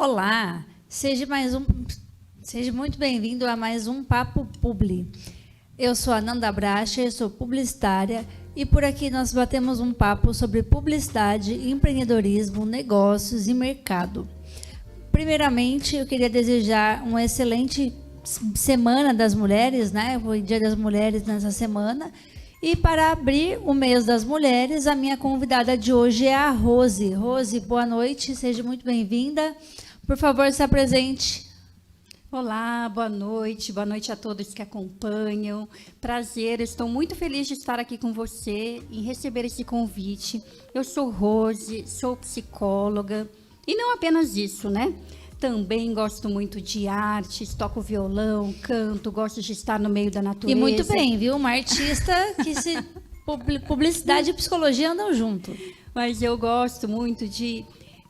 Olá, seja muito bem-vindo a mais um Papo Publi. Eu sou a Nanda Bracher, sou publicitária e por aqui nós batemos um papo sobre publicidade, empreendedorismo, negócios e mercado. Primeiramente, eu queria desejar uma excelente Semana das Mulheres, né? Foi Dia das Mulheres nessa semana. E para abrir o mês das mulheres, a minha convidada de hoje é a Rose. Rose, boa noite, seja muito bem-vinda. Por favor, se apresente. Olá, boa noite a todos que acompanham. Prazer, estou muito feliz de estar aqui com você e receber esse convite. Eu sou Rose, sou psicóloga e não apenas isso, né? Também gosto muito de artes, toco violão, canto, gosto de estar no meio da natureza. E muito bem, viu? Uma artista que publicidade e psicologia andam junto. Mas eu gosto muito de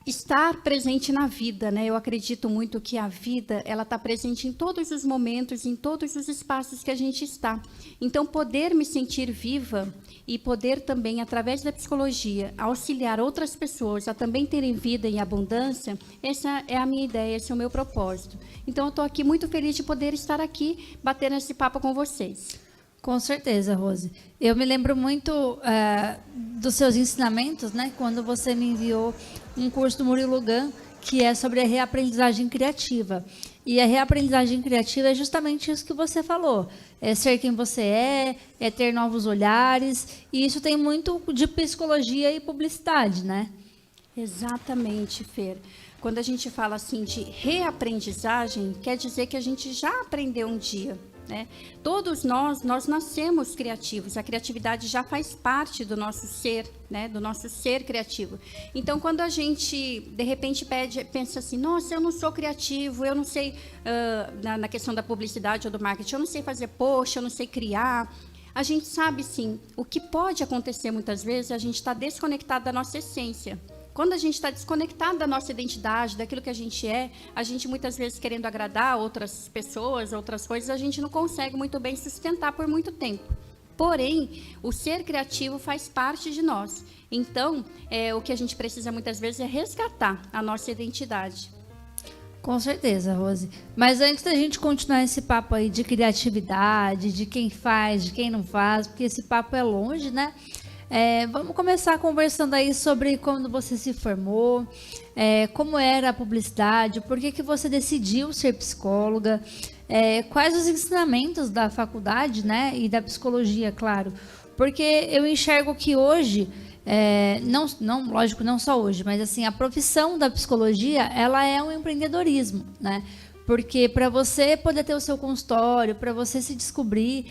estar presente na vida, né? Eu acredito muito que a vida, ela está presente em todos os momentos, em todos os espaços que a gente está. Então, poder me sentir viva e poder também, através da psicologia, auxiliar outras pessoas a também terem vida em abundância, essa é a minha ideia, esse é o meu propósito. Então, eu estou aqui muito feliz de poder estar aqui, batendo esse papo com vocês. Com certeza, Rose. Eu me lembro muito dos seus ensinamentos, né? Quando você me enviou um curso do Murilo Gun, que é sobre a reaprendizagem criativa. E a reaprendizagem criativa é justamente isso que você falou. É ser quem você é ter novos olhares. E isso tem muito de psicologia e publicidade, né? Exatamente, Fer. Quando a gente fala assim de reaprendizagem, quer dizer que a gente já aprendeu um dia, né? Todos nós nascemos criativos, a criatividade já faz parte do nosso ser, né? Do nosso ser criativo. Então, quando a gente, de repente, pensa assim, nossa, eu não sou criativo, eu não sei, na questão da publicidade ou do marketing, eu não sei fazer post, eu não sei criar. A gente sabe, sim, o que pode acontecer muitas vezes, a gente está desconectado da nossa essência. Quando a gente está desconectado da nossa identidade, daquilo que a gente é, a gente muitas vezes querendo agradar outras pessoas, outras coisas, a gente não consegue muito bem sustentar por muito tempo. Porém, o ser criativo faz parte de nós. Então, o que a gente precisa muitas vezes é resgatar a nossa identidade. Com certeza, Rose. Mas antes da gente continuar esse papo aí de criatividade, de quem faz, de quem não faz, porque esse papo é longe, né? Vamos começar conversando aí sobre quando você se formou, como era a publicidade, por que você decidiu ser psicóloga, quais os ensinamentos da faculdade, né, e da psicologia, claro. Porque eu enxergo que hoje, lógico, não só hoje, mas assim, a profissão da psicologia, ela é um empreendedorismo, né? Porque para você poder ter o seu consultório, para você se descobrir,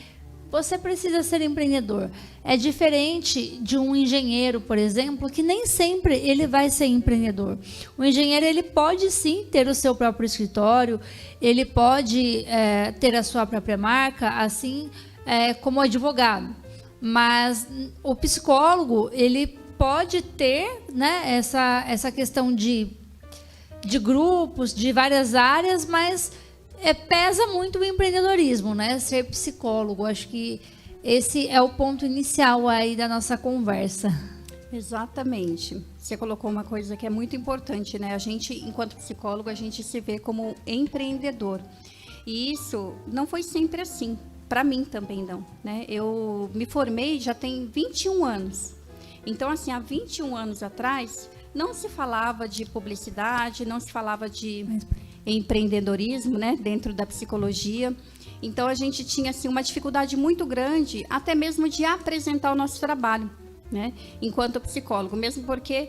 você precisa ser empreendedor. É diferente de um engenheiro, por exemplo, que nem sempre ele vai ser empreendedor. O engenheiro, ele pode sim ter o seu próprio escritório, ele pode ter a sua própria marca, assim como advogado. Mas o psicólogo, ele pode ter, né, essa questão de grupos, de várias áreas, mas pesa muito o empreendedorismo, né? Ser psicólogo. Acho que esse é o ponto inicial aí da nossa conversa. Exatamente. Você colocou uma coisa que é muito importante, né? A gente, enquanto psicólogo, a gente se vê como empreendedor. E isso não foi sempre assim. Para mim também não, né? Eu me formei já tem 21 anos. Então, assim, há 21 anos atrás, não se falava de publicidade, não se falava de empreendedorismo, né, dentro da psicologia. Então, a gente tinha assim, uma dificuldade muito grande, até mesmo de apresentar o nosso trabalho, né, enquanto psicólogo, mesmo porque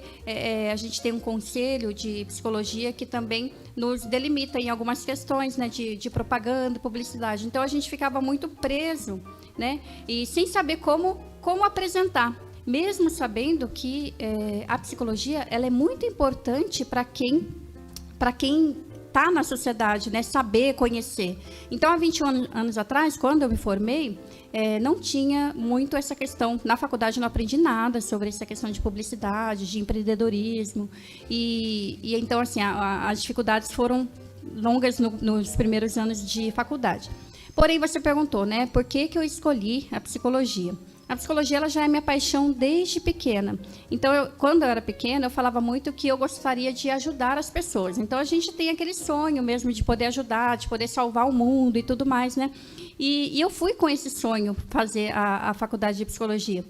a gente tem um conselho de psicologia que também nos delimita em algumas questões, né, de propaganda, publicidade. Então, a gente ficava muito preso, né, e sem saber como apresentar. Mesmo sabendo que a psicologia ela é muito importante para quem está na sociedade, né? Saber, conhecer. Então, há 21 anos atrás, quando eu me formei, não tinha muito essa questão. Na faculdade, não aprendi nada sobre essa questão de publicidade, de empreendedorismo. E então, assim, as dificuldades foram longas nos primeiros anos de faculdade. Porém, você perguntou, né? Por que eu escolhi a psicologia? A psicologia ela já é minha paixão desde pequena. Então, quando eu era pequena, eu falava muito que eu gostaria de ajudar as pessoas. Então, a gente tem aquele sonho mesmo de poder ajudar, de poder salvar o mundo e tudo mais, né? E eu fui com esse sonho fazer a faculdade de psicologia.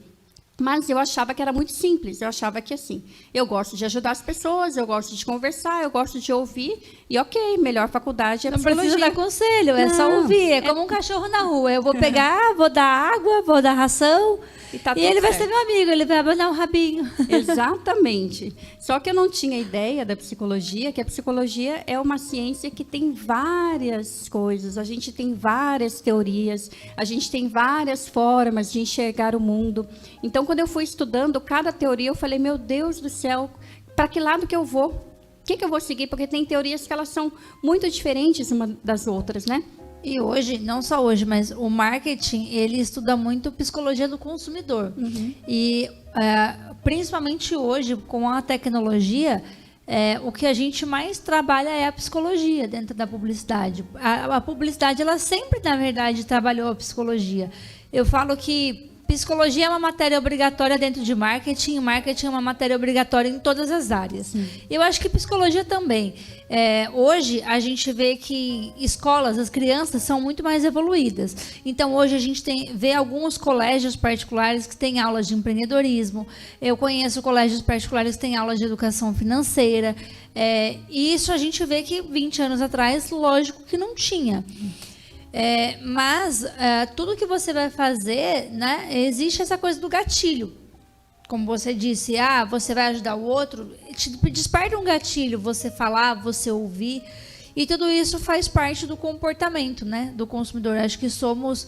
Mas eu achava que era muito simples. Eu achava que, assim, eu gosto de ajudar as pessoas, eu gosto de conversar, eu gosto de ouvir. E, ok, melhor faculdade é Não psicologia. precisa dar conselho, é só ouvir. É como um cachorro na rua. Eu vou pegar, vou dar água, vou dar ração. E tá E tudo ele vai certo. ser meu amigo, ele vai abanar o rabinho. Exatamente. Só que eu não tinha ideia da psicologia, que a psicologia é uma ciência que tem várias coisas, a gente tem várias teorias, a gente tem várias formas de enxergar o mundo. Então, quando eu fui estudando cada teoria, eu falei, meu Deus do céu, para que lado que eu vou? O que eu vou seguir? Porque tem teorias que elas são muito diferentes uma das outras, né? E hoje, não só hoje, mas o marketing, ele estuda muito psicologia do consumidor. E principalmente hoje, com a tecnologia, o que a gente mais trabalha é a psicologia dentro da publicidade. A publicidade, ela sempre, na verdade, trabalhou a psicologia. Eu falo que psicologia é uma matéria obrigatória dentro de marketing, e marketing é uma matéria obrigatória em todas as áreas. Eu acho que psicologia também. Hoje, a gente vê que escolas, as crianças são muito mais evoluídas. Então, hoje, a gente vê alguns colégios particulares que têm aulas de empreendedorismo. Eu conheço colégios particulares que têm aulas de educação financeira. E isso a gente vê que 20 anos atrás, lógico que não tinha. Mas tudo que você vai fazer, né, existe essa coisa do gatilho. Como você disse, você vai ajudar o outro, te desperta um gatilho, você falar, você ouvir. E tudo isso faz parte do comportamento, né, do consumidor. Acho que somos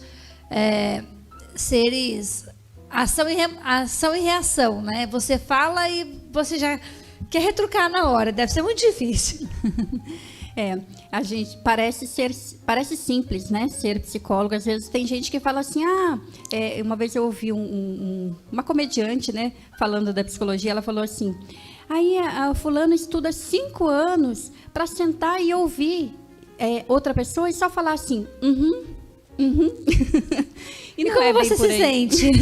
seres ação e reação, né? Você fala e você já quer retrucar na hora. Deve ser muito difícil. A gente parece simples, né? Ser psicólogo. Às vezes tem gente que fala assim, uma vez eu ouvi uma comediante, né, falando da psicologia, ela falou assim, aí a fulana estuda 5 anos para sentar e ouvir outra pessoa e só falar assim, E não como você se sente?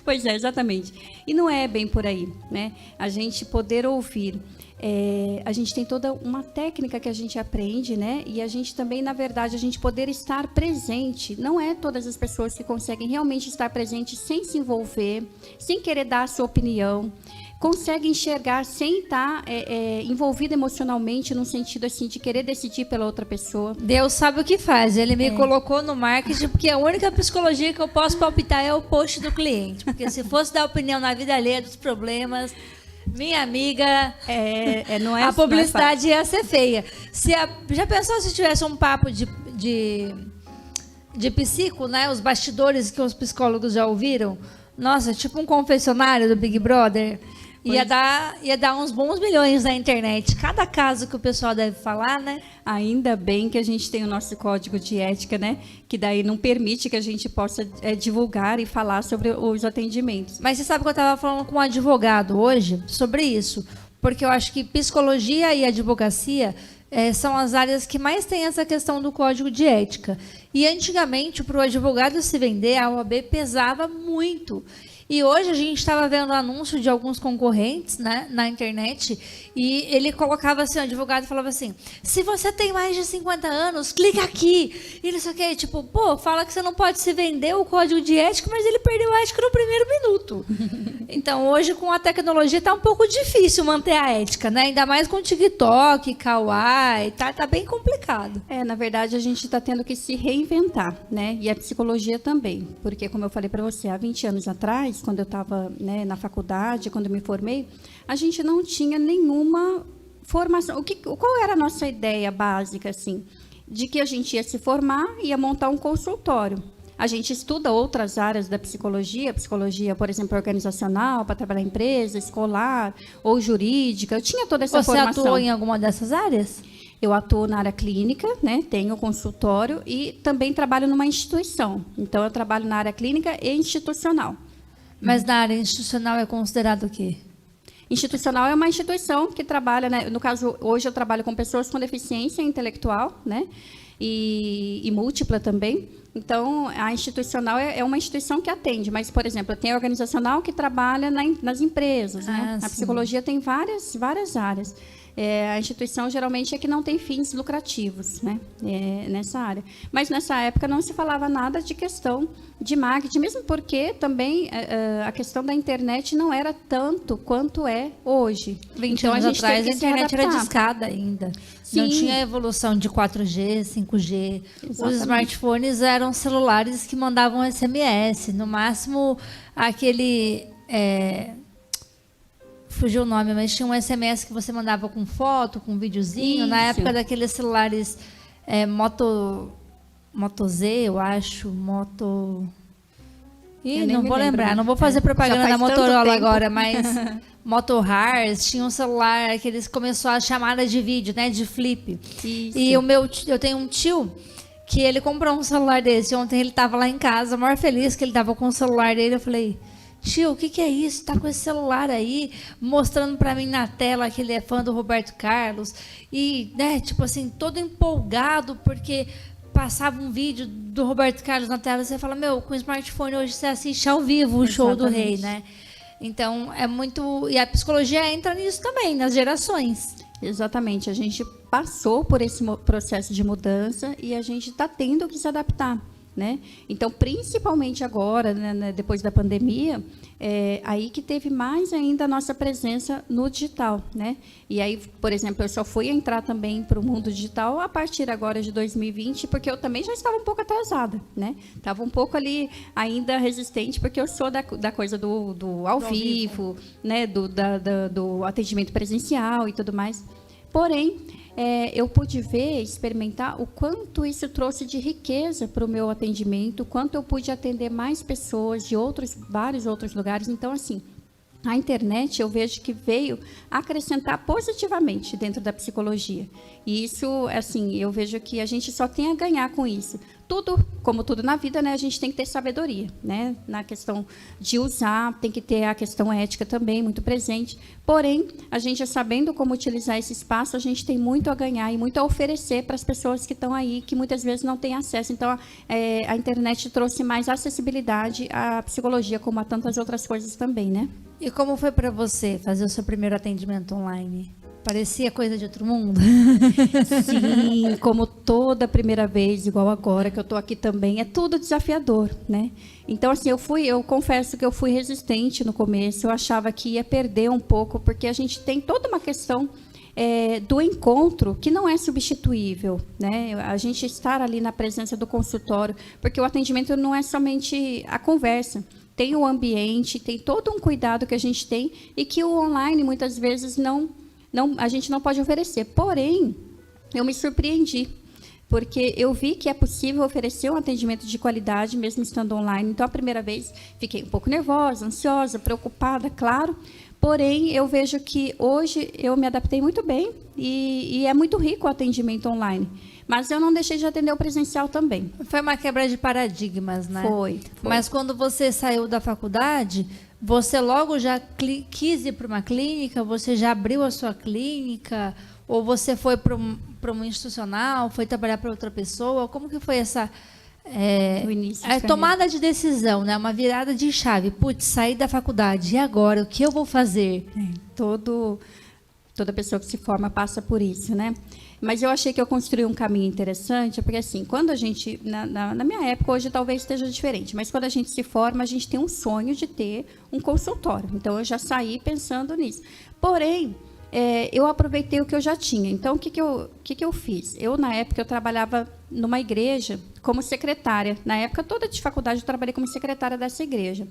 Pois é, exatamente. E não é bem por aí, né? A gente poder ouvir. A gente tem toda uma técnica que a gente aprende, né? E a gente também, na verdade, a gente poder estar presente. Não é todas as pessoas que conseguem realmente estar presente sem se envolver, sem querer dar a sua opinião. Consegue enxergar sem estar envolvido emocionalmente, no sentido assim de querer decidir pela outra pessoa. Deus sabe o que faz. Ele me colocou no marketing porque a única psicologia que eu posso palpitar é o post do cliente. Porque se fosse dar opinião na vida alheia dos problemas, minha amiga, a publicidade ia ser feia. Já pensou se tivesse um papo de psico, né? Os bastidores que os psicólogos já ouviram? Nossa, tipo um confessionário do Big Brother. Ia dar uns bons milhões na internet. Cada caso que o pessoal deve falar, né? Ainda bem que a gente tem o nosso código de ética, né? Que daí não permite que a gente possa divulgar e falar sobre os atendimentos. Mas você sabe que eu estava falando com um advogado hoje sobre isso. Porque eu acho que psicologia e advocacia são as áreas que mais têm essa questão do código de ética. E antigamente, para o advogado se vender, a OAB pesava muito. E hoje a gente estava vendo anúncio de alguns concorrentes, né, na internet, e ele colocava assim, o advogado falava assim, se você tem mais de 50 anos, clica aqui. E não sei o que, tipo, fala que você não pode se vender o código de ética, mas ele perdeu a ética no primeiro minuto. Então, hoje, com a tecnologia, tá um pouco difícil manter a ética, né? Ainda mais com TikTok, Kawaii, tá bem complicado. Na verdade, a gente está tendo que se reinventar, né? E a psicologia também, porque, como eu falei para você, há 20 anos atrás, quando eu estava, né, na faculdade, quando eu me formei, a gente não tinha nenhuma formação. Qual era a nossa ideia básica, assim? De que a gente ia se formar e ia montar um consultório. A gente estuda outras áreas da psicologia, por exemplo, organizacional, para trabalhar em empresa, escolar ou jurídica. Eu tinha toda essa formação. Você atuou em alguma dessas áreas? Eu atuo na área clínica, né? Tenho consultório e também trabalho numa instituição. Então, eu trabalho na área clínica e institucional. Mas na área institucional é considerado o quê? Institucional é uma instituição que trabalha, né? No caso, hoje eu trabalho com pessoas com deficiência intelectual, né? e múltipla também. Então, a institucional é uma instituição que atende, mas, por exemplo, tem a organizacional que trabalha nas empresas, né? A psicologia tem várias áreas. A instituição geralmente é que não tem fins lucrativos, né? Nessa área. Mas nessa época não se falava nada de questão de marketing, mesmo porque também a questão da internet não era tanto quanto é hoje. 20 anos atrás a internet era discada ainda. Sim. Não tinha evolução de 4G, 5G. Exatamente. Os smartphones eram celulares que mandavam SMS. No máximo, aquele... fugiu o nome, mas tinha um SMS que você mandava com foto, com videozinho. Isso. Na época daqueles celulares Moto Z, eu acho, não vou lembrar, não vou fazer propaganda da Motorola agora, mas Moto Hars, tinha um celular que eles começou a chamada de vídeo, né, de flip. Isso. E eu tenho um tio que ele comprou um celular desse. Ontem ele estava lá em casa, maior feliz que ele estava com o celular dele. Eu falei... Tio, o que é isso? Tá com esse celular aí, mostrando para mim na tela que ele é fã do Roberto Carlos. E, né, tipo assim, todo empolgado, porque passava um vídeo do Roberto Carlos na tela. Você fala, com o smartphone hoje você assiste ao vivo o show do rei, né? Então, é muito... E a psicologia entra nisso também, nas gerações. Exatamente. A gente passou por esse processo de mudança e a gente está tendo que se adaptar. Né? Então, principalmente agora, né, depois da pandemia, aí que teve mais ainda a nossa presença no digital. Né? E aí, por exemplo, eu só fui entrar também para o mundo digital a partir agora de 2020, porque eu também já estava um pouco atrasada. Né? Estava um pouco ali ainda resistente, porque eu sou da coisa do ao vivo, né? do atendimento presencial e tudo mais. Porém, eu pude ver, experimentar o quanto isso trouxe de riqueza para o meu atendimento, o quanto eu pude atender mais pessoas de vários outros lugares. Então, assim, a internet eu vejo que veio acrescentar positivamente dentro da psicologia. E isso, assim, eu vejo que a gente só tem a ganhar com isso. Tudo, como tudo na vida, né, a gente tem que ter sabedoria, né? Na questão de usar, tem que ter a questão ética também muito presente. Porém, a gente sabendo como utilizar esse espaço, a gente tem muito a ganhar e muito a oferecer para as pessoas que estão aí, que muitas vezes não têm acesso. Então, a internet trouxe mais acessibilidade à psicologia, como a tantas outras coisas também, né? E como foi para você fazer o seu primeiro atendimento online? Parecia coisa de outro mundo? Sim, como toda primeira vez, igual agora que eu estou aqui também, é tudo desafiador, né? Então, assim, eu confesso que eu fui resistente no começo, eu achava que ia perder um pouco, porque a gente tem toda uma questão do encontro que não é substituível, né? A gente estar ali na presença do consultório, porque o atendimento não é somente a conversa, tem o ambiente, tem todo um cuidado que a gente tem e que o online muitas vezes a gente não pode oferecer. Porém, eu me surpreendi, porque eu vi que é possível oferecer um atendimento de qualidade, mesmo estando online. Então, a primeira vez, fiquei um pouco nervosa, ansiosa, preocupada, claro. Porém, eu vejo que hoje eu me adaptei muito bem e é muito rico o atendimento online. Mas eu não deixei de atender o presencial também. Foi uma quebra de paradigmas, né? Foi. Mas quando você saiu da faculdade, você logo já quis ir para uma clínica? Você já abriu a sua clínica? Ou você foi para uma institucional? Foi trabalhar para outra pessoa? Como que foi essa tomada de decisão, né? Uma virada de chave. Putz, saí da faculdade. E agora? O que eu vou fazer? Toda pessoa que se forma passa por isso, né? Mas eu achei que eu construí um caminho interessante, porque assim, quando a gente, na minha época, hoje talvez esteja diferente, mas quando a gente se forma, a gente tem um sonho de ter um consultório. Então, eu já saí pensando nisso. Porém, eu aproveitei o que eu já tinha. Então, o que eu fiz? Na época, eu trabalhava numa igreja como secretária. Na época toda de faculdade, eu trabalhei como secretária dessa igreja.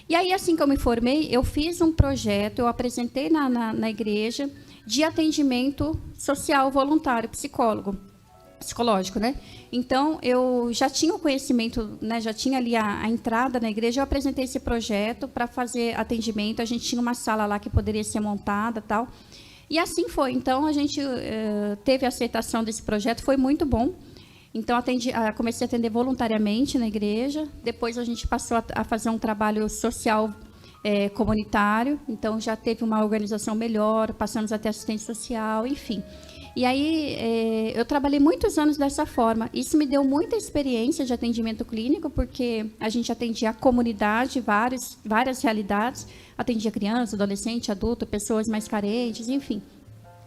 E aí, assim que eu me formei, eu fiz um projeto, eu apresentei na igreja de atendimento social voluntário, psicológico, né? Então, eu já tinha o conhecimento, né? Já tinha ali a entrada na igreja, eu apresentei esse projeto para fazer atendimento, a gente tinha uma sala lá que poderia ser montada, tal. E assim foi. Então, a gente teve a aceitação desse projeto, foi muito bom. Então, comecei a atender voluntariamente na igreja, depois a gente passou a fazer um trabalho social comunitário, então já teve uma organização melhor, passamos a ter assistente social, enfim. E aí, eu trabalhei muitos anos dessa forma. Isso me deu muita experiência de atendimento clínico, porque a gente atendia a comunidade, várias realidades. Atendia criança, adolescente, adulto, pessoas mais carentes, enfim.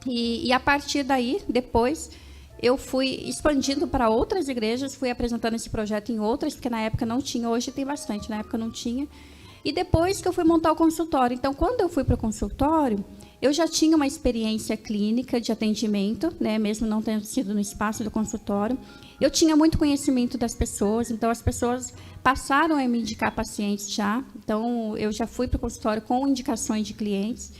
E a partir daí, depois, eu fui expandindo para outras igrejas, fui apresentando esse projeto em outras, porque na época não tinha, hoje tem bastante, na época não tinha. E depois que eu fui montar o consultório. Então, quando eu fui para o consultório, eu já tinha uma experiência clínica de atendimento, né, mesmo não tendo sido no espaço do consultório. Eu tinha muito conhecimento das pessoas, então as pessoas passaram a me indicar pacientes já. Então, eu já fui para o consultório com indicações de clientes.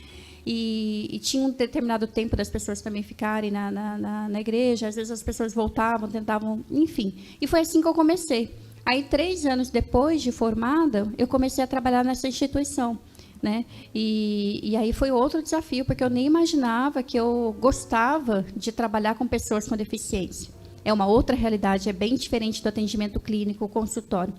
E tinha um determinado tempo das pessoas também ficarem na igreja. Às vezes as pessoas voltavam, tentavam, enfim. E foi assim que eu comecei. Aí, 3 anos depois de formada, eu comecei a trabalhar nessa instituição, né? E aí foi outro desafio, porque eu nem imaginava que eu gostava de trabalhar com pessoas com deficiência. É uma outra realidade, é bem diferente do atendimento clínico, consultório.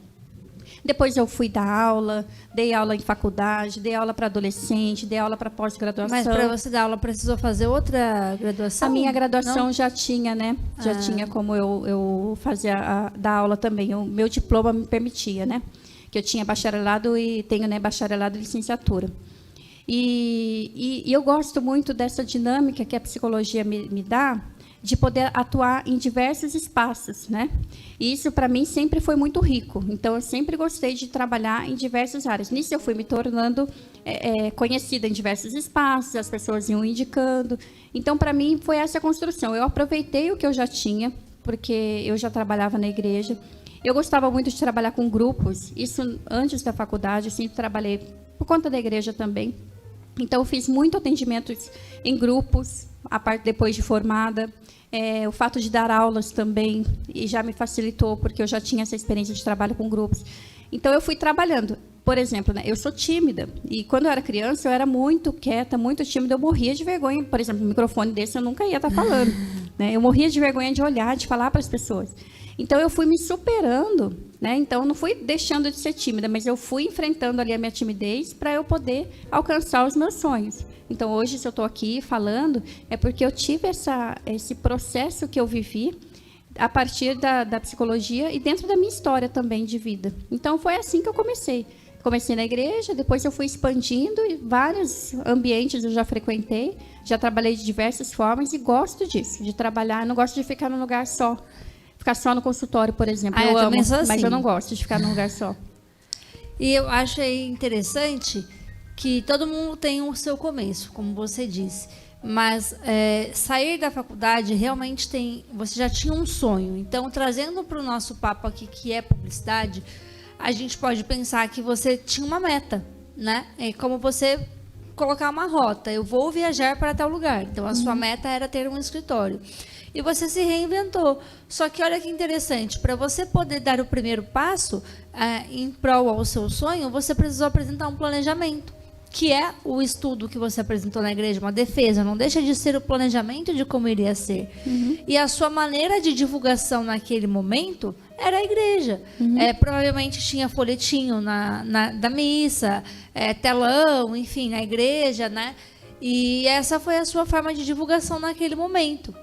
Depois eu fui dar aula, dei aula em faculdade, dei aula para adolescente, dei aula para pós-graduação. Mas para você dar aula, precisou fazer outra graduação? A minha graduação já tinha, né? Já tinha como eu fazer dar aula também. O meu diploma me permitia, né? Que eu tinha bacharelado e tenho, né, bacharelado e licenciatura. E eu gosto muito dessa dinâmica que a psicologia me dá, de poder atuar em diversos espaços, né? E isso, para mim, sempre foi muito rico. Então, eu sempre gostei de trabalhar em diversas áreas. Nisso, eu fui me tornando conhecida em diversos espaços, as pessoas iam indicando. Então, para mim, foi essa construção. Eu aproveitei o que eu já tinha, porque eu já trabalhava na igreja. Eu gostava muito de trabalhar com grupos. Isso antes da faculdade, eu sempre trabalhei por conta da igreja também. Então, eu fiz muito atendimentos em grupos, a parte depois de formada. O fato de dar aulas também e já me facilitou, porque eu já tinha essa experiência de trabalho com grupos. Então, eu fui trabalhando. Por exemplo, né, eu sou tímida. E quando eu era criança, eu era muito quieta, muito tímida. Eu morria de vergonha. Por exemplo, um microfone desse eu nunca ia estar falando. Né? Eu morria de vergonha de olhar, de falar para as pessoas. Então, eu fui me superando, né? Então, eu não fui deixando de ser tímida, mas eu fui enfrentando ali a minha timidez para eu poder alcançar os meus sonhos. Então, hoje, se eu estou aqui falando, é porque eu tive esse processo que eu vivi a partir da psicologia e dentro da minha história também de vida. Então, foi assim que eu comecei. Comecei na igreja, depois eu fui expandindo e vários ambientes eu já frequentei, já trabalhei de diversas formas e gosto disso, de trabalhar. Eu não gosto de ficar num lugar só. Ficar só no consultório, por exemplo. Eu amo, assim. Mas eu não gosto de ficar num lugar só. E eu acho interessante que todo mundo tem o seu começo, como você disse. Mas sair da faculdade realmente você já tinha um sonho. Então, trazendo para o nosso papo aqui, que é publicidade, a gente pode pensar que você tinha uma meta, né? É como você colocar uma rota. Eu vou viajar para tal lugar. Então, a sua meta era ter um escritório. E você se reinventou. Só que olha que interessante, para você poder dar o primeiro passo em prol ao seu sonho, você precisou apresentar um planejamento, que é o estudo que você apresentou na igreja, uma defesa, não deixa de ser o planejamento de como iria ser. E a sua maneira de divulgação naquele momento era a igreja. Provavelmente tinha folhetinho da missa, telão, enfim, na igreja, né? E essa foi a sua forma de divulgação naquele momento.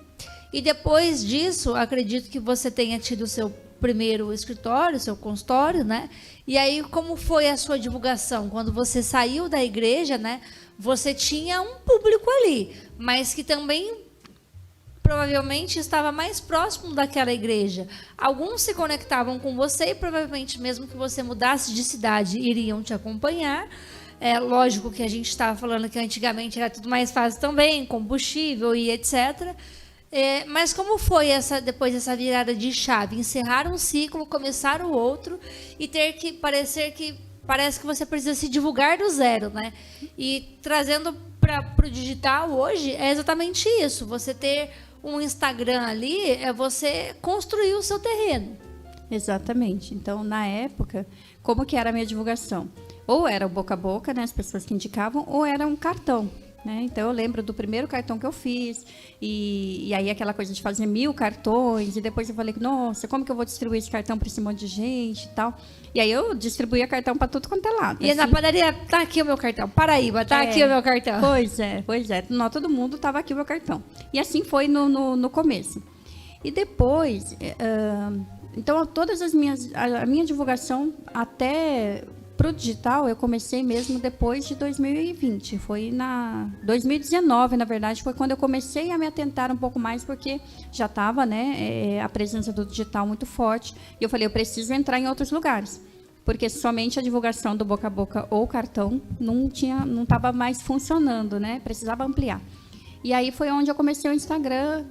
E depois disso, acredito que você tenha tido o seu primeiro escritório, seu consultório, né? E aí, como foi a sua divulgação? Quando você saiu da igreja, né? Você tinha um público ali, mas que também provavelmente estava mais próximo daquela igreja. Alguns se conectavam com você e provavelmente, mesmo que você mudasse de cidade, iriam te acompanhar. Lógico que a gente estava falando que antigamente era tudo mais fácil também, combustível e etc., mas como foi depois dessa virada de chave? Encerrar um ciclo, começar o outro e parece que você precisa se divulgar do zero, né? E trazendo para o digital hoje é exatamente isso. Você ter um Instagram ali é você construir o seu terreno. Exatamente. Então, na época, como que era a minha divulgação? Ou era o boca a boca, né, as pessoas que indicavam, ou era um cartão. né? Então eu lembro do primeiro cartão que eu fiz, e aí aquela coisa de fazer 1000 cartões, e depois eu falei, nossa, como que eu vou distribuir esse cartão para esse monte de gente e tal? E aí eu distribuía cartão para tudo quanto é lado. E na padaria, tá aqui o meu cartão. Paraíba, tá aqui o meu cartão. Pois é. Não, todo mundo tava aqui o meu cartão. E assim foi no começo. E depois, então a minha divulgação até pro digital eu comecei mesmo depois de 2020. Foi na 2019, na verdade, foi quando eu comecei a me atentar um pouco mais, porque já estava, né, a presença do digital muito forte. E eu falei, eu preciso entrar em outros lugares, porque somente a divulgação do boca a boca ou cartão não estava mais funcionando, né? Precisava ampliar. E aí foi onde eu comecei o Instagram.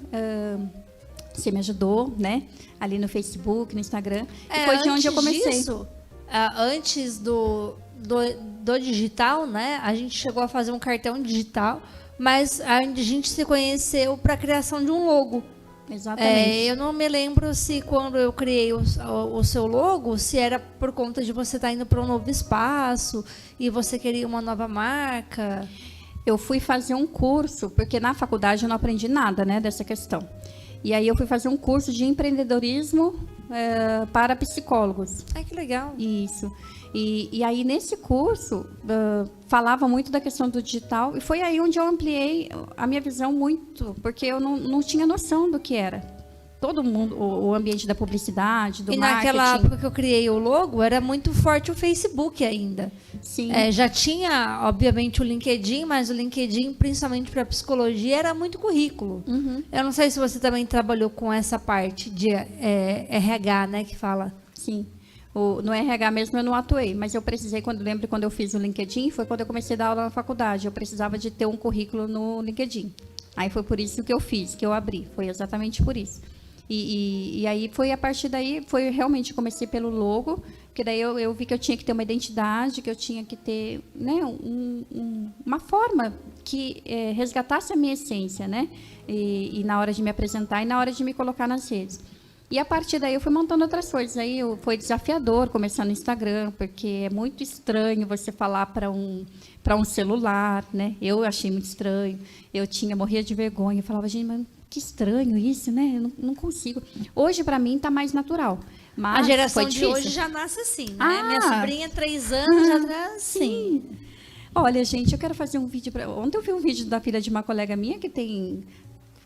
Você me ajudou, né? Ali no Facebook, no Instagram. E foi de onde eu comecei. Disso, antes do digital, né? A gente chegou a fazer um cartão digital, mas a gente se conheceu para a criação de um logo. Exatamente. Eu não me lembro se quando eu criei o seu logo, se era por conta de você estar indo para um novo espaço e você queria uma nova marca. Eu fui fazer um curso, porque na faculdade eu não aprendi nada, né, dessa questão. E aí eu fui fazer um curso de empreendedorismo para psicólogos. Ai, que legal. Isso. E aí nesse curso falava muito da questão do digital, e foi aí onde eu ampliei a minha visão muito, porque eu não tinha noção do que era. Todo mundo, o ambiente da publicidade, do marketing. E naquela época que eu criei o logo, era muito forte o Facebook ainda. Sim. Já tinha, obviamente, o LinkedIn, mas o LinkedIn, principalmente para psicologia, era muito currículo. Uhum. Eu não sei se você também trabalhou com essa parte de RH, né, que fala. Sim. No RH mesmo eu não atuei, mas eu precisei, lembro quando eu fiz o LinkedIn, foi quando eu comecei a dar aula na faculdade. Eu precisava de ter um currículo no LinkedIn. Aí foi por isso que eu fiz, que eu abri. Foi exatamente por isso. E aí foi a partir daí, foi realmente, comecei pelo logo, porque daí eu vi que eu tinha que ter uma identidade, que eu tinha que ter, né, uma forma que resgatasse a minha essência, né? E na hora de me apresentar e na hora de me colocar nas redes. E a partir daí eu fui montando outras coisas. Aí foi desafiador começar no Instagram, porque é muito estranho você falar para um celular, né? Eu achei muito estranho. Morria de vergonha. Eu falava, gente, mas que estranho isso, né? Eu não consigo. Hoje, para mim, está mais natural. Mas a geração foi de difícil. hoje já nasce assim, né? Minha sobrinha, 3 anos, já nasce assim. Olha, gente, eu quero fazer um vídeo. Ontem eu vi um vídeo da filha de uma colega minha, que tem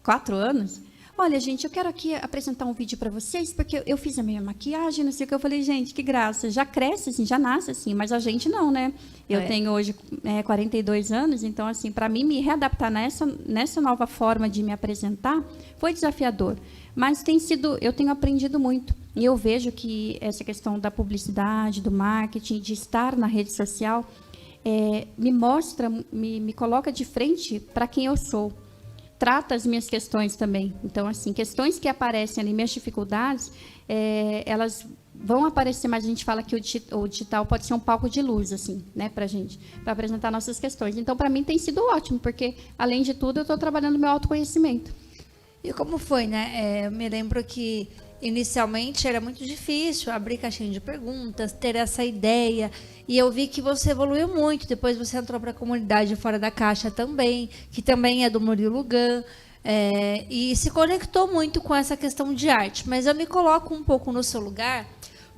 4 anos. Olha, gente, eu quero aqui apresentar um vídeo para vocês, porque eu fiz a minha maquiagem, não sei o que. Eu falei, gente, que graça. Já cresce assim, já nasce assim, mas a gente não, né? Eu tenho hoje 42 anos, então, assim, para mim me readaptar nessa nova forma de me apresentar foi desafiador. Mas eu tenho aprendido muito. E eu vejo que essa questão da publicidade, do marketing, de estar na rede social, me mostra, me coloca de frente para quem eu sou. Trata as minhas questões também. Então, assim, questões que aparecem ali, minhas dificuldades, elas vão aparecer, mas a gente fala que o digital pode ser um palco de luz, assim, né, pra gente, para apresentar nossas questões. Então, para mim, tem sido ótimo, porque, além de tudo, eu estou trabalhando meu autoconhecimento. E como foi, né? Eu me lembro que, inicialmente, era muito difícil abrir caixinha de perguntas, ter essa ideia. E eu vi que você evoluiu muito. Depois você entrou para a comunidade Fora da Caixa também, que também é do Murilo Gun. E se conectou muito com essa questão de arte. Mas eu me coloco um pouco no seu lugar,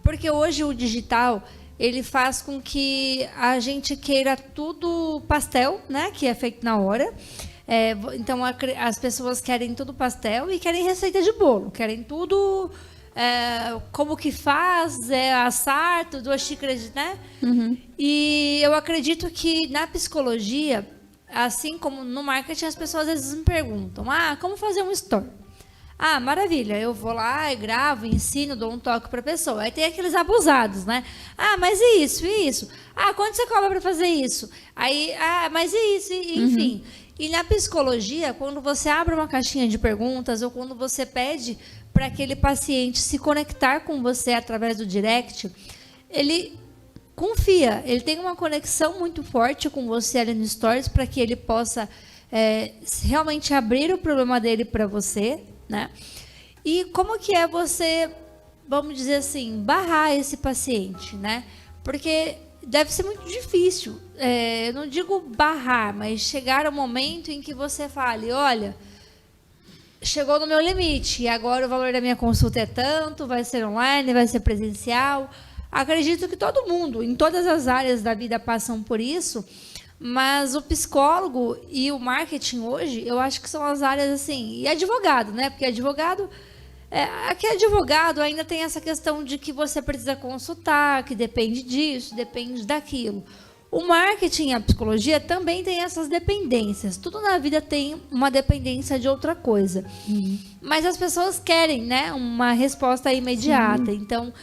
porque hoje o digital, ele faz com que a gente queira tudo pastel, né? Que é feito na hora. Então, as pessoas querem tudo pastel e querem receita de bolo. Querem tudo... como que faz, assar, 2 xícaras, né? Uhum. E eu acredito que na psicologia, assim como no marketing, as pessoas às vezes me perguntam, como fazer um store? Maravilha, eu vou lá, gravo, ensino, dou um toque para a pessoa. Aí tem aqueles abusados, né? Mas e isso, e isso? Quanto você cobra para fazer isso? Aí, mas e isso, enfim... Uhum. E na psicologia, quando você abre uma caixinha de perguntas ou quando você pede para aquele paciente se conectar com você através do direct, ele confia, ele tem uma conexão muito forte com você ali no Stories para que ele possa realmente abrir o problema dele para você, né? E como que é você, vamos dizer assim, barrar esse paciente, né? Porque deve ser muito difícil. Eu não digo barrar, mas chegar ao momento em que você fale, olha, chegou no meu limite, e agora o valor da minha consulta é tanto, vai ser online, vai ser presencial. Acredito que todo mundo, em todas as áreas da vida, passam por isso, mas o psicólogo e o marketing hoje, eu acho que são as áreas assim, e advogado, né? Porque advogado, aqui advogado ainda tem essa questão de que você precisa consultar, que depende disso, depende daquilo. O marketing e a psicologia também tem essas dependências. Tudo na vida tem uma dependência de outra coisa. Mas as pessoas querem, né, uma resposta imediata. Sim. Então,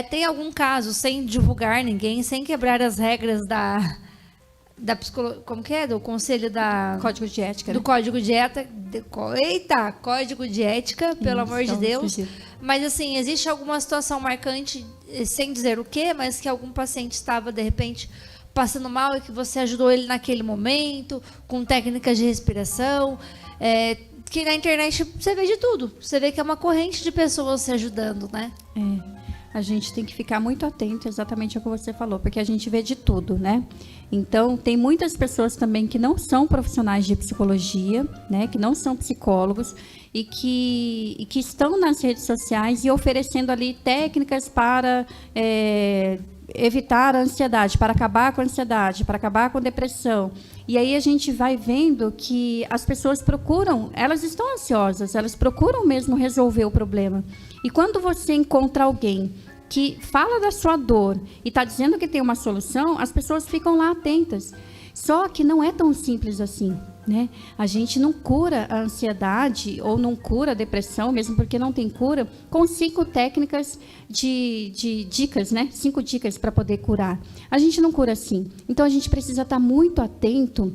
tem algum caso, sem divulgar ninguém, sem quebrar as regras da psicologia, como que é? Do conselho da... Código de ética. Do código de ética. Código de ética, pelo amor de Deus. Mas, assim, existe alguma situação marcante, sem dizer o quê, mas que algum paciente estava, de repente, passando mal e que você ajudou ele naquele momento, com técnicas de respiração, que na internet você vê de tudo. Você vê que é uma corrente de pessoas se ajudando, né? A gente tem que ficar muito atento exatamente ao que você falou, porque a gente vê de tudo, né? Então, tem muitas pessoas também que não são profissionais de psicologia, né? Que não são psicólogos e que estão nas redes sociais e oferecendo ali técnicas para evitar a ansiedade, para acabar com a ansiedade, para acabar com a depressão. E aí a gente vai vendo que as pessoas procuram, elas estão ansiosas, elas procuram mesmo resolver o problema. E quando você encontra alguém que fala da sua dor e está dizendo que tem uma solução, as pessoas ficam lá atentas. Só que não é tão simples assim, né? A gente não cura a ansiedade ou não cura a depressão, mesmo porque não tem cura, com 5 técnicas de dicas, né? 5 dicas para poder curar. A gente não cura assim. Então, a gente precisa estar muito atento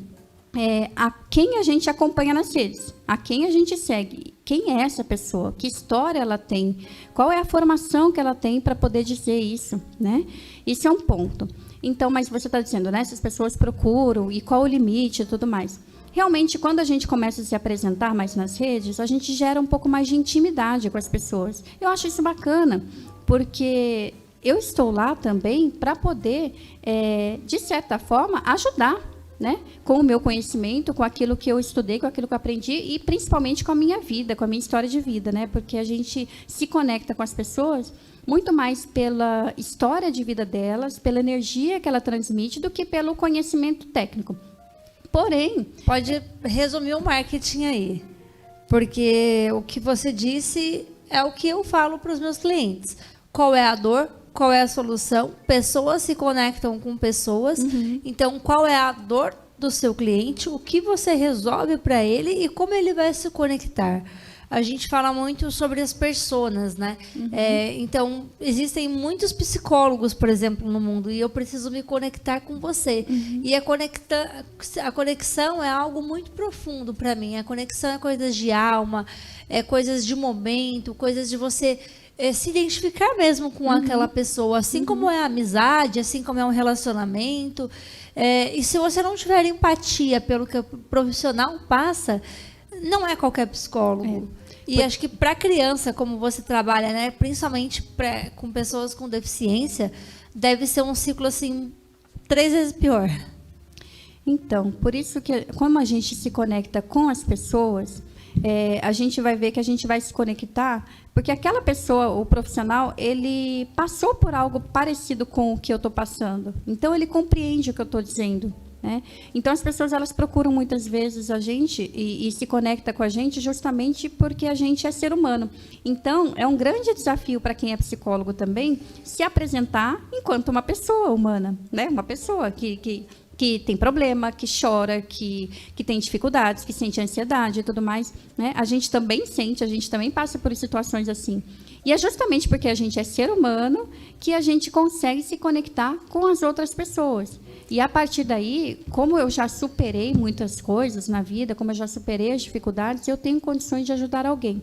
a quem a gente acompanha nas redes, a quem a gente segue. Quem é essa pessoa? Que história ela tem? Qual é a formação que ela tem para poder dizer isso, né? Isso é um ponto. Então, mas você está dizendo, né? Essas pessoas procuram e qual o limite e tudo mais. Realmente, quando a gente começa a se apresentar mais nas redes, a gente gera um pouco mais de intimidade com as pessoas. Eu acho isso bacana, porque eu estou lá também para poder, de certa forma, ajudar, né? Com o meu conhecimento, com aquilo que eu estudei, com aquilo que eu aprendi e principalmente com a minha vida, com a minha história de vida, né? Porque a gente se conecta com as pessoas muito mais pela história de vida delas, pela energia que ela transmite, do que pelo conhecimento técnico. Porém, pode resumir o marketing aí, porque o que você disse é o que eu falo para os meus clientes. Qual é a dor? Qual é a solução? Pessoas se conectam com pessoas. Então, qual é a dor do seu cliente? O que você resolve para ele e como ele vai se conectar? A gente fala muito sobre as personas, né? Então, existem muitos psicólogos, por exemplo, no mundo, e eu preciso me conectar com você. E a conexão é algo muito profundo para mim. A conexão é coisas de alma, é coisas de momento, coisas de você se identificar mesmo com aquela pessoa, assim como é a amizade, assim como é um relacionamento. E se você não tiver empatia pelo que o profissional passa, não é qualquer psicólogo. E acho que para criança, como você trabalha, né, principalmente com pessoas com deficiência, deve ser um ciclo assim 3 vezes pior. Então, por isso que, como a gente se conecta com as pessoas, a gente vai ver que a gente vai se conectar, porque aquela pessoa, o profissional, ele passou por algo parecido com o que eu estou passando. Então, ele compreende o que eu estou dizendo, né? Então, as pessoas elas procuram muitas vezes a gente e se conecta com a gente justamente porque a gente é ser humano. Então, é um grande desafio para quem é psicólogo também se apresentar enquanto uma pessoa humana, né? Uma pessoa que tem problema, que chora, que tem dificuldades, que sente ansiedade e tudo mais, né? A gente também sente, a gente também passa por situações assim. E é justamente porque a gente é ser humano que a gente consegue se conectar com as outras pessoas. E a partir daí, como eu já superei muitas coisas na vida, como eu já superei as dificuldades, eu tenho condições de ajudar alguém.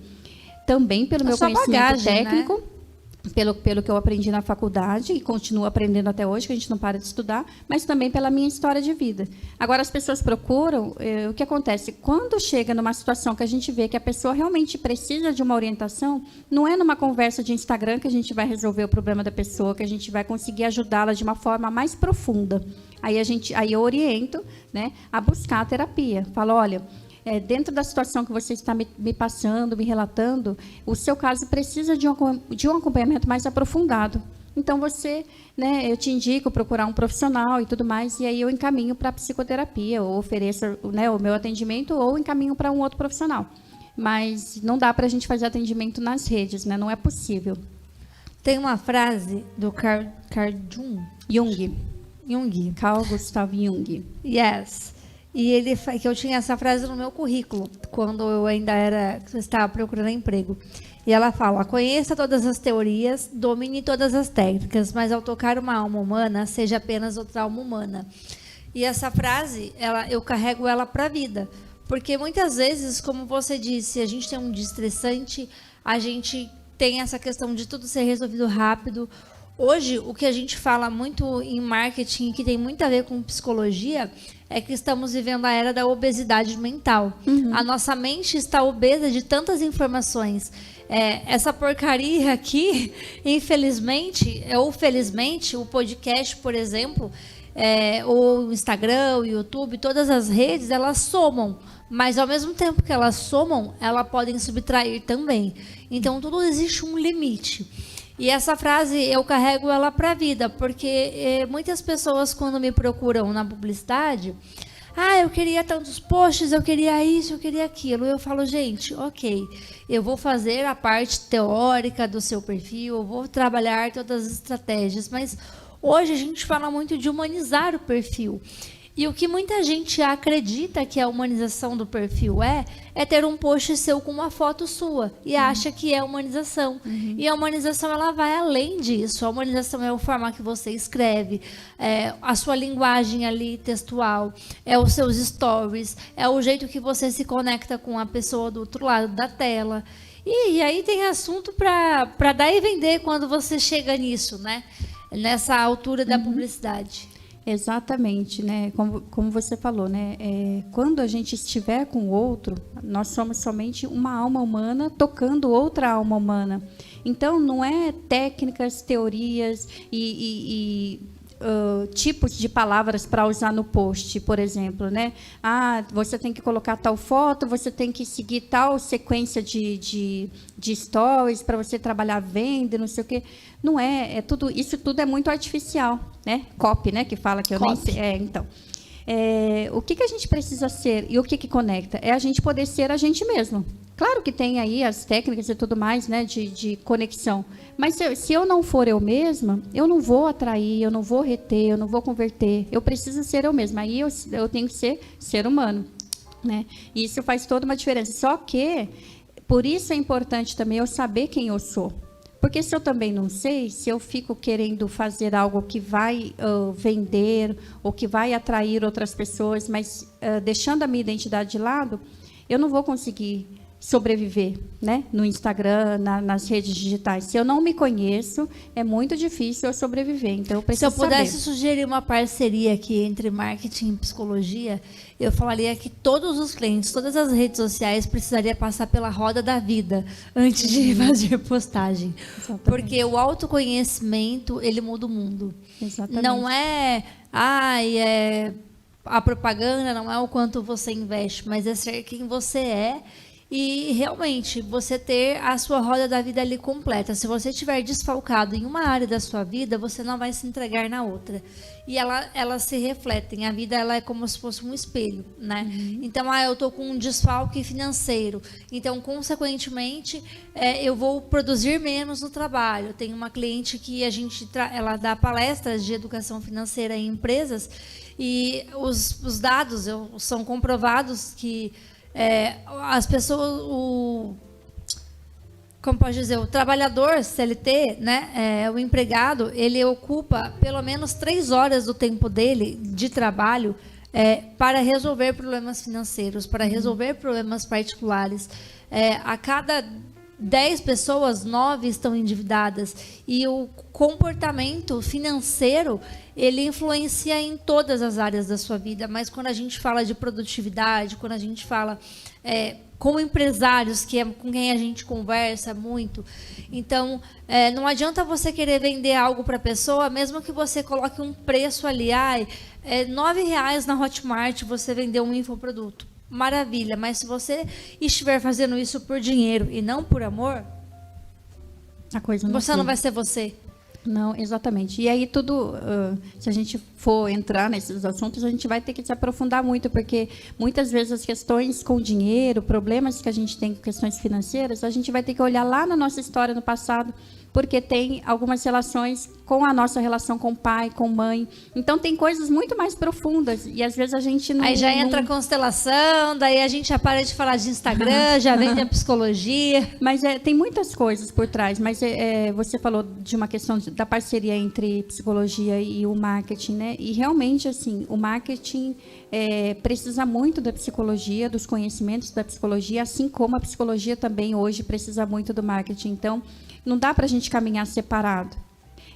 Também pelo meu conhecimento técnico, né? pelo que eu aprendi na faculdade e continuo aprendendo até hoje, que a gente não para de estudar, mas também pela minha história de vida. Agora, as pessoas procuram, o que acontece? Quando chega numa situação que a gente vê que a pessoa realmente precisa de uma orientação, não é numa conversa de Instagram que a gente vai resolver o problema da pessoa, que a gente vai conseguir ajudá-la de uma forma mais profunda. Aí eu oriento, né, a buscar a terapia. Falo, olha, dentro da situação que você está me passando, me relatando, o seu caso precisa de um acompanhamento mais aprofundado. Então, né, eu te indico procurar um profissional e tudo mais, e aí eu encaminho para a psicoterapia, ou ofereço, né, o meu atendimento, ou encaminho para um outro profissional. Mas não dá para a gente fazer atendimento nas redes, né? Não é possível. Tem uma frase do Carl Gustav Jung. Yes. E ele que eu tinha essa frase no meu currículo, quando eu ainda estava procurando emprego. E ela fala: conheça todas as teorias, domine todas as técnicas, mas ao tocar uma alma humana, seja apenas outra alma humana. E essa frase, eu carrego ela para a vida. Porque muitas vezes, como você disse, a gente tem um desestressante, a gente tem essa questão de tudo ser resolvido rápido. Hoje, o que a gente fala muito em marketing, que tem muito a ver com psicologia, é que estamos vivendo a era da obesidade mental. A nossa mente está obesa de tantas informações. Essa porcaria aqui, infelizmente, ou felizmente, o podcast, por exemplo, o Instagram, o YouTube, todas as redes, elas somam. Mas, ao mesmo tempo que elas somam, elas podem subtrair também. Então, tudo existe um limite. E essa frase, eu carrego ela para a vida, porque muitas pessoas, quando me procuram na publicidade, eu queria tantos posts, eu queria isso, eu queria aquilo. Eu falo, gente, ok, eu vou fazer a parte teórica do seu perfil, eu vou trabalhar todas as estratégias, mas hoje a gente fala muito de humanizar o perfil. E o que muita gente acredita que a humanização do perfil é ter um post seu com uma foto sua e acha que é humanização. E a humanização, ela vai além disso. A humanização é a forma que você escreve, a sua linguagem ali textual, os seus stories, é o jeito que você se conecta com a pessoa do outro lado da tela. E aí tem assunto para dar e vender quando você chega nisso, né? Nessa altura da publicidade. Exatamente, né? Como você falou, né? Quando a gente estiver com o outro, nós somos somente uma alma humana tocando outra alma humana. Então, não é técnicas, teorias e tipos de palavras para usar no post, por exemplo, né? Você tem que colocar tal foto, você tem que seguir tal sequência de stories para você trabalhar venda, não sei o quê. Não isso tudo é muito artificial, né? Copy, né? Que fala que eu nem sei. Então. O que a gente precisa ser e o que conecta? É a gente poder ser a gente mesmo. Claro que tem aí as técnicas e tudo mais, né, de conexão. Mas se eu não for eu mesma, eu não vou atrair, eu não vou reter, eu não vou converter. Eu preciso ser eu mesma. Aí eu tenho que ser humano, né? E isso faz toda uma diferença. Só que, por isso é importante também eu saber quem eu sou. Porque se eu também não sei, se eu fico querendo fazer algo que vai vender ou que vai atrair outras pessoas, mas deixando a minha identidade de lado, eu não vou conseguir sobreviver, né? No Instagram, nas redes digitais. Se eu não me conheço, é muito difícil eu sobreviver. Então, eu preciso saber. Se eu pudesse sugerir uma parceria aqui entre marketing e psicologia, eu falaria que todos os clientes, todas as redes sociais precisariam passar pela roda da vida antes de fazer postagem. Exatamente. Porque o autoconhecimento, ele muda o mundo. Exatamente. Não a propaganda, não é o quanto você investe, mas é ser quem você é. E realmente você ter a sua roda da vida ali completa. Se você estiver desfalcado em uma área da sua vida, você não vai se entregar na outra. E elas se refletem. A vida, ela é como se fosse um espelho, né? Então, eu estou com um desfalque financeiro. Então, consequentemente, eu vou produzir menos no trabalho. Tem uma cliente que ela dá palestras de educação financeira em empresas e os dados são comprovados que as pessoas, como pode dizer, o trabalhador CLT, né, o empregado, ele ocupa pelo menos 3 horas do tempo dele de trabalho para resolver problemas financeiros, para resolver problemas particulares. A cada 10 pessoas, 9 estão endividadas. E o comportamento financeiro, ele influencia em todas as áreas da sua vida. Mas quando a gente fala de produtividade, quando a gente fala como empresários, que é com quem a gente conversa muito, então não adianta você querer vender algo para a pessoa, mesmo que você coloque um preço ali, R$9 na Hotmart, você vendeu um infoproduto. Maravilha, mas se você estiver fazendo isso por dinheiro e não por amor, a coisa você não vai ser você. Não, exatamente. E aí se a gente for entrar nesses assuntos, a gente vai ter que se aprofundar muito, porque muitas vezes as questões com dinheiro, problemas que a gente tem com questões financeiras, a gente vai ter que olhar lá na nossa história no passado, porque tem algumas relações com a nossa relação com pai, com mãe. Então, tem coisas muito mais profundas. E, às vezes, a gente não... Aí já entra a constelação, daí a gente já para de falar de Instagram, já vem a psicologia. Mas tem muitas coisas por trás. Mas você falou de uma questão da parceria entre psicologia e o marketing, né? E, realmente, assim, o marketing precisa muito da psicologia, dos conhecimentos da psicologia, assim como a psicologia também, hoje, precisa muito do marketing. Então, não dá para a gente caminhar separado.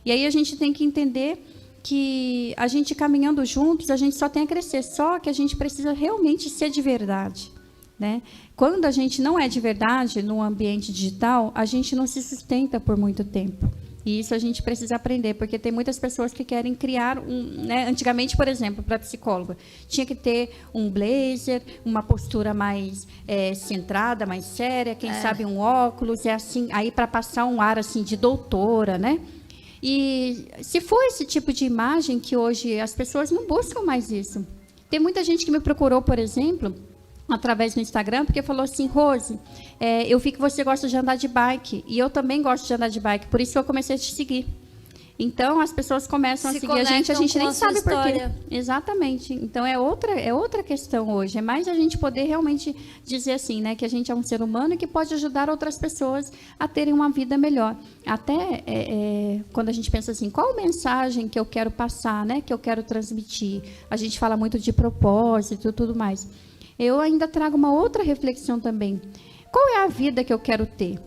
E aí a gente tem que entender que a gente caminhando juntos, a gente só tem a crescer, só que a gente precisa realmente ser de verdade, né? Quando a gente não é de verdade no ambiente digital, a gente não se sustenta por muito tempo. E isso a gente precisa aprender, porque tem muitas pessoas que querem criar né? Antigamente, por exemplo, para psicóloga, tinha que ter um blazer, uma postura mais centrada, mais séria, quem sabe um óculos, assim, aí para passar um ar assim de doutora, né? E se for esse tipo de imagem que hoje as pessoas não buscam mais isso. Tem muita gente que me procurou, por exemplo, através do Instagram, porque falou assim: Rose, eu vi que você gosta de andar de bike, e eu também gosto de andar de bike, por isso eu comecei a te seguir. Então, as pessoas começam a seguir a gente nem sabe por quê. Exatamente. Então, é outra questão hoje. É mais a gente poder realmente dizer assim, né, que a gente é um ser humano e que pode ajudar outras pessoas a terem uma vida melhor. Até quando a gente pensa assim, qual mensagem que eu quero passar, né, que eu quero transmitir? A gente fala muito de propósito e tudo mais. Eu ainda trago uma outra reflexão também. Qual é a vida que eu quero ter?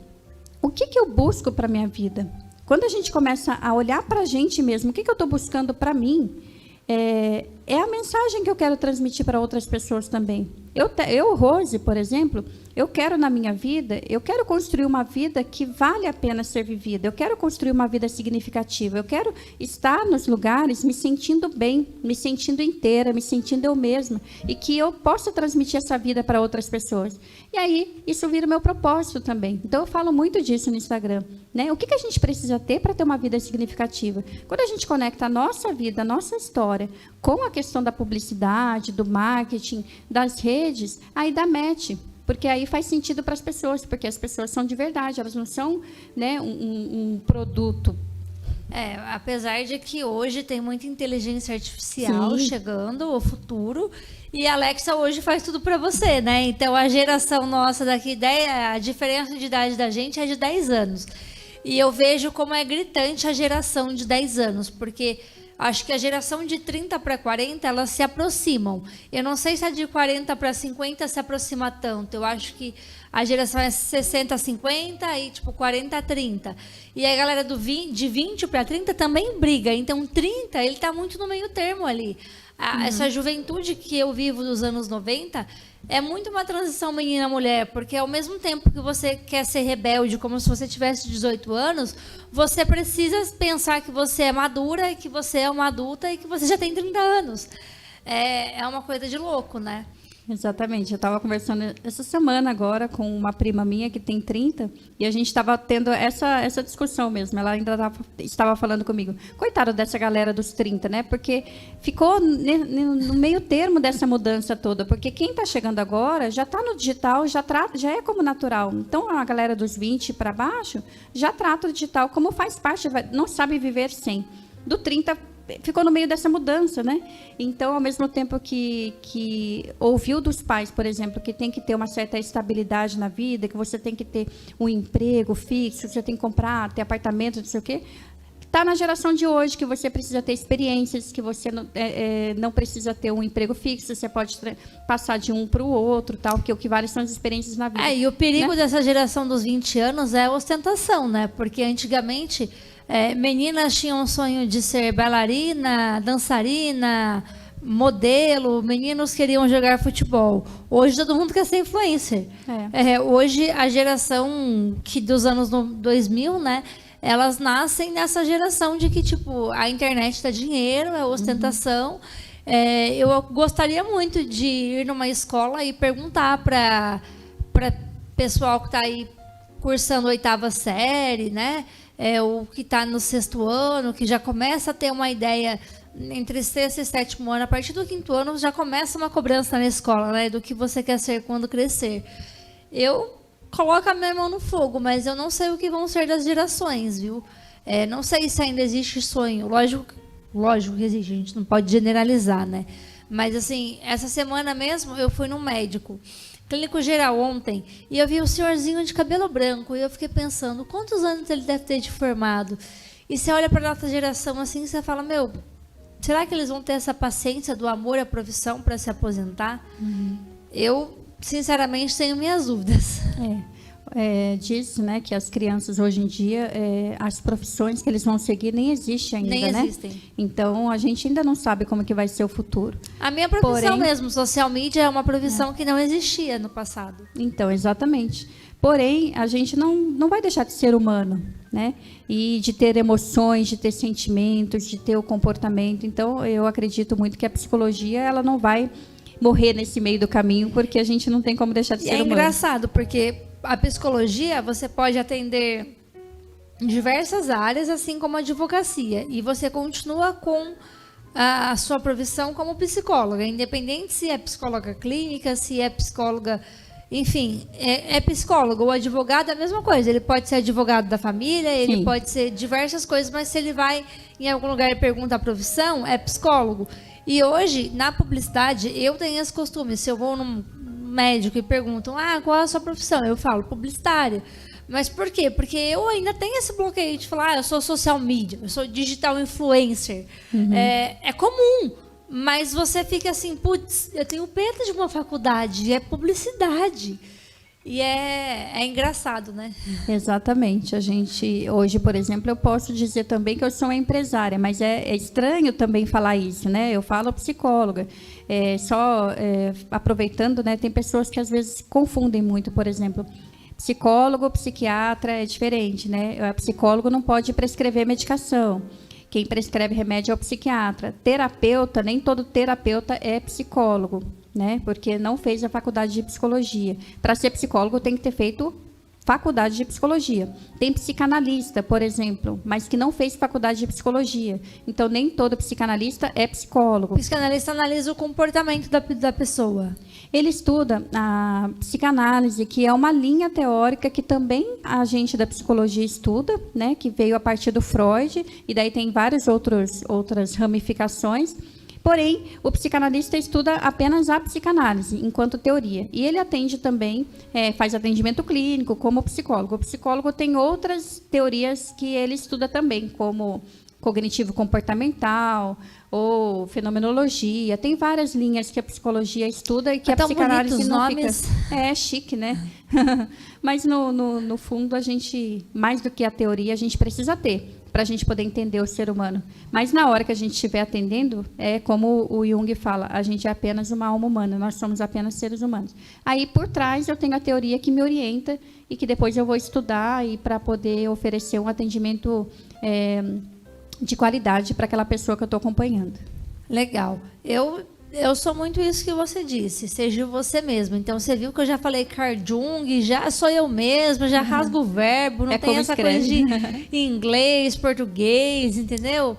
O que eu busco para a minha vida? Quando a gente começa a olhar para a gente mesmo, o que eu estou buscando para mim, é a mensagem que eu quero transmitir para outras pessoas também. Eu, Rose, por exemplo, eu quero na minha vida, eu quero construir uma vida que vale a pena ser vivida. Eu quero construir uma vida significativa. Eu quero estar nos lugares me sentindo bem, me sentindo inteira, me sentindo eu mesma. E que eu possa transmitir essa vida para outras pessoas. E aí, isso vira o meu propósito também. Então, eu falo muito disso no Instagram, né? O que a gente precisa ter para ter uma vida significativa? Quando a gente conecta a nossa vida, a nossa história, com a questão da publicidade, do marketing, das redes, aí dá match. Porque aí faz sentido para as pessoas, porque as pessoas são de verdade, elas não são, né, um produto. Apesar de que hoje tem muita inteligência artificial chegando, o futuro, e a Alexa hoje faz tudo para você, né? Então, a geração nossa daqui, a diferença de idade da gente é de 10 anos. E eu vejo como é gritante a geração de 10 anos, porque acho que a geração de 30 para 40, elas se aproximam. Eu não sei se a de 40 para 50 se aproxima tanto. Eu acho que a geração é 60 a 50 e tipo 40 a 30. E a galera de 20 para 30 também briga. Então 30, ele está muito no meio termo ali. Essa juventude que eu vivo dos anos 90 é muito uma transição menina-mulher, porque ao mesmo tempo que você quer ser rebelde, como se você tivesse 18 anos, você precisa pensar que você é madura, que você é uma adulta e que você já tem 30 anos. É uma coisa de louco, né? Exatamente. Eu estava conversando essa semana agora com uma prima minha que tem 30 e a gente estava tendo essa discussão mesmo. Ela ainda estava falando comigo. Coitado dessa galera dos 30, né? Porque ficou no meio termo dessa mudança toda. Porque quem está chegando agora já está no digital, já é como natural. Então, a galera dos 20 para baixo já trata o digital como faz parte, não sabe viver sem. Do 30 ficou no meio dessa mudança, né? Então, ao mesmo tempo que ouviu dos pais, por exemplo, que tem que ter uma certa estabilidade na vida, que você tem que ter um emprego fixo, você tem que comprar, ter apartamento, não sei o quê, Está na geração de hoje, que você precisa ter experiências, que você não precisa ter um emprego fixo, você pode passar de um para o outro, tal, porque o que vale são as experiências na vida. E o perigo, né? dessa geração dos 20 anos é a ostentação, né? Porque antigamente meninas tinham um sonho de ser bailarina, dançarina, modelo, meninos queriam jogar futebol. Hoje todo mundo quer ser influencer. Hoje a geração dos anos 2000, né? Elas nascem nessa geração de que, tipo, a internet dá dinheiro, é ostentação. Eu gostaria muito de ir numa escola e perguntar para pessoal que está aí cursando 8ª série, né? O que está no 6º ano, que já começa a ter uma ideia entre 6º e 7º ano. A partir do 5º ano já começa uma cobrança na escola, né? Do que você quer ser quando crescer. Eu coloco a minha mão no fogo, mas eu não sei o que vão ser das gerações, viu? Não sei se ainda existe sonho. Lógico que existe, a gente não pode generalizar, né? Mas, assim, essa semana mesmo eu fui num médico, clínico geral ontem, e eu vi um senhorzinho de cabelo branco, e eu fiquei pensando, quantos anos ele deve ter de formado? E você olha para a nossa geração assim, e você fala, será que eles vão ter essa paciência do amor à profissão para se aposentar? Eu, sinceramente, tenho minhas dúvidas. Diz, né, que as crianças hoje em dia, as profissões que eles vão seguir nem existem ainda, nem né? existem. Então, a gente ainda não sabe como que vai ser o futuro. A minha profissão mesmo, social media, é uma profissão que não existia no passado. Então, exatamente. Porém, a gente não vai deixar de ser humano, né? E de ter emoções, de ter sentimentos, de ter o comportamento. Então, eu acredito muito que a psicologia, ela não vai morrer nesse meio do caminho, porque a gente não tem como deixar de ser humano. É engraçado, porque a psicologia, você pode atender diversas áreas, assim como a advocacia, e você continua com a sua profissão como psicóloga, independente se é psicóloga clínica, se é psicóloga, enfim, é psicólogo. O advogado é a mesma coisa, ele pode ser advogado da família, ele Sim. pode ser diversas coisas, mas se ele vai em algum lugar e pergunta a profissão, é psicólogo. E hoje, na publicidade, eu tenho esse costume. Se eu vou num médico e perguntam, qual é a sua profissão? Eu falo, publicitária. Mas por quê? Porque eu ainda tenho esse bloqueio de falar, eu sou social media, eu sou digital influencer. É comum, mas você fica assim, putz, eu tenho pena de uma faculdade, é publicidade. E é engraçado, né? Exatamente. A gente, hoje, por exemplo, eu posso dizer também que eu sou uma empresária, mas é estranho também falar isso, né? Eu falo psicóloga. Aproveitando, né? Tem pessoas que às vezes confundem muito, por exemplo, psicólogo, psiquiatra é diferente, né? O psicólogo não pode prescrever medicação. Quem prescreve remédio é o psiquiatra. Terapeuta, nem todo terapeuta é psicólogo, né? Porque não fez a faculdade de psicologia. Para ser psicólogo tem que ter feito faculdade de psicologia. Tem psicanalista, por exemplo, mas que não fez faculdade de psicologia. Então, nem todo psicanalista é psicólogo. O psicanalista analisa o comportamento da pessoa. Ele estuda a psicanálise, que é uma linha teórica que também a gente da psicologia estuda, né? Que veio a partir do Freud, e daí tem várias outras ramificações. Porém, o psicanalista estuda apenas a psicanálise, enquanto teoria. E ele atende também, faz atendimento clínico, como psicólogo. O psicólogo tem outras teorias que ele estuda também, como cognitivo-comportamental ou fenomenologia. Tem várias linhas que a psicologia estuda e que a psicanálise não fica... É chique, né? Mas, no fundo, a gente, mais do que a teoria, a gente precisa ter, para a gente poder entender o ser humano. Mas na hora que a gente estiver atendendo, é como o Jung fala, a gente é apenas uma alma humana, nós somos apenas seres humanos. Aí, por trás, eu tenho a teoria que me orienta e que depois eu vou estudar e para poder oferecer um atendimento de qualidade para aquela pessoa que eu estou acompanhando. Legal. Eu sou muito isso que você disse, seja você mesmo. Então, você viu que eu já falei Carl Jung, já sou eu mesma, já rasgo o verbo, não tem essa coisa de inglês, português, entendeu?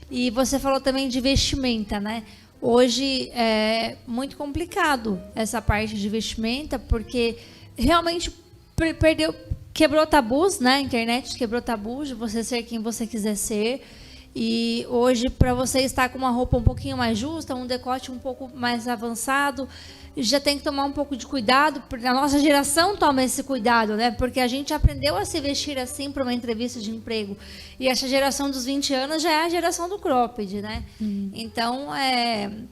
E você falou também de vestimenta, né? Hoje é muito complicado essa parte de vestimenta, porque realmente quebrou tabus, né? A internet quebrou tabus de você ser quem você quiser ser. E hoje, para você estar com uma roupa um pouquinho mais justa, um decote um pouco mais avançado, já tem que tomar um pouco de cuidado, porque a nossa geração toma esse cuidado, né? Porque a gente aprendeu a se vestir assim para uma entrevista de emprego. E essa geração dos 20 anos já é a geração do cropped, né? Então,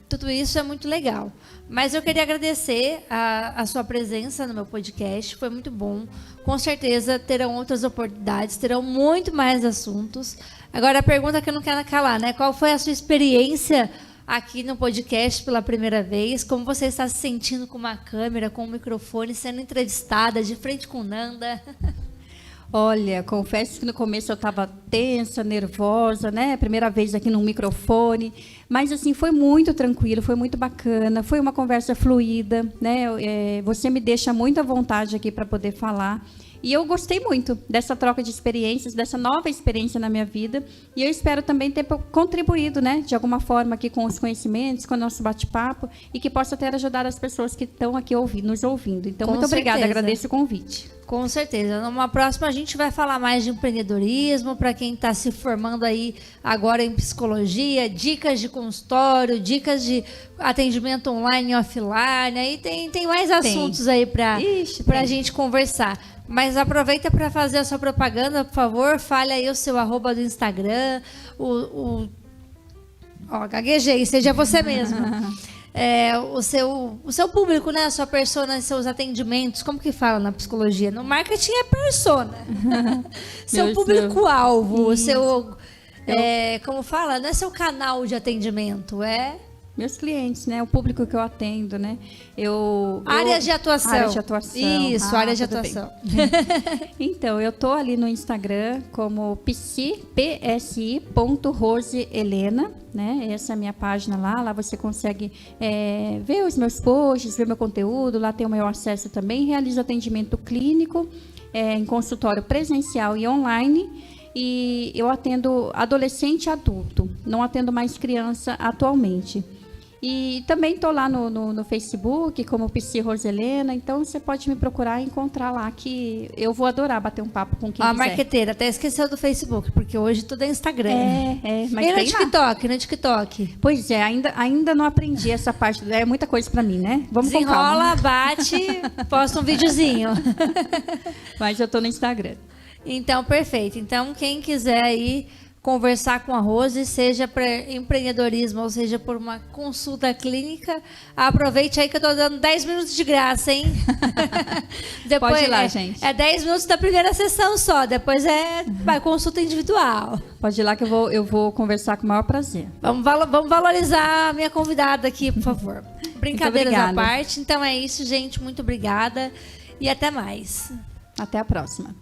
tudo isso é muito legal. Mas eu queria agradecer a sua presença no meu podcast, foi muito bom. Com certeza terão outras oportunidades, terão muito mais assuntos. Agora, a pergunta que eu não quero calar, né? Qual foi a sua experiência aqui no podcast pela primeira vez? Como você está se sentindo com uma câmera, com um microfone, sendo entrevistada de frente com Nanda? Olha, confesso que no começo eu estava tensa, nervosa, né? Primeira vez aqui no microfone, mas assim foi muito tranquilo, foi muito bacana, foi uma conversa fluida, né? Você me deixa muito à vontade aqui para poder falar. E eu gostei muito dessa troca de experiências, dessa nova experiência na minha vida. E eu espero também ter contribuído, né, de alguma forma aqui com os conhecimentos, com o nosso bate-papo, e que possa ter ajudado as pessoas que estão aqui nos ouvindo. Então, muito obrigada, agradeço o convite. Com certeza. Numa próxima a gente vai falar mais de empreendedorismo, para quem está se formando aí agora em psicologia, dicas de consultório, dicas de atendimento online e offline. Aí tem mais assuntos aí para a gente conversar. Mas aproveita para fazer a sua propaganda, por favor. Fale aí o seu @ do Instagram. Gaguejei, seja você mesmo. O seu público, né? A sua persona, seus atendimentos. Como que fala na psicologia? No marketing é persona. Seu público-alvo. O seu... como fala? Não é seu canal de atendimento, meus clientes, né? O público que eu atendo, né? Áreas de atuação. Áreas de atuação. Isso, áreas de atuação. Então, eu tô ali no Instagram como psi.rosehelena, né? Essa é a minha página lá. Lá você consegue ver os meus posts, ver meu conteúdo. Lá tem o meu acesso também. Realizo atendimento clínico em consultório presencial e online. E eu atendo adolescente e adulto. Não atendo mais criança atualmente. E também estou lá no Facebook, como Psi Roselena. Então, você pode me procurar e encontrar lá, que eu vou adorar bater um papo com quem quiser. A marqueteira até esqueceu do Facebook, porque hoje tudo é Instagram. Mas e no TikTok? Pois é, ainda não aprendi essa parte. É muita coisa para mim, né? Vamos com calma. Desenrola, bate, posta um videozinho. Mas eu estou no Instagram. Então, perfeito. Então, quem quiser aí conversar com a Rose, seja para empreendedorismo ou seja por uma consulta clínica, aproveite aí que eu tô dando 10 minutos de graça, hein? Depois, pode ir lá, gente. 10 minutos da primeira sessão só, depois vai consulta individual. Pode ir lá que eu vou conversar com o maior prazer. Vamos valorizar a minha convidada aqui, por favor. Brincadeiras à parte. Então é isso, gente. Muito obrigada e até mais. Até a próxima.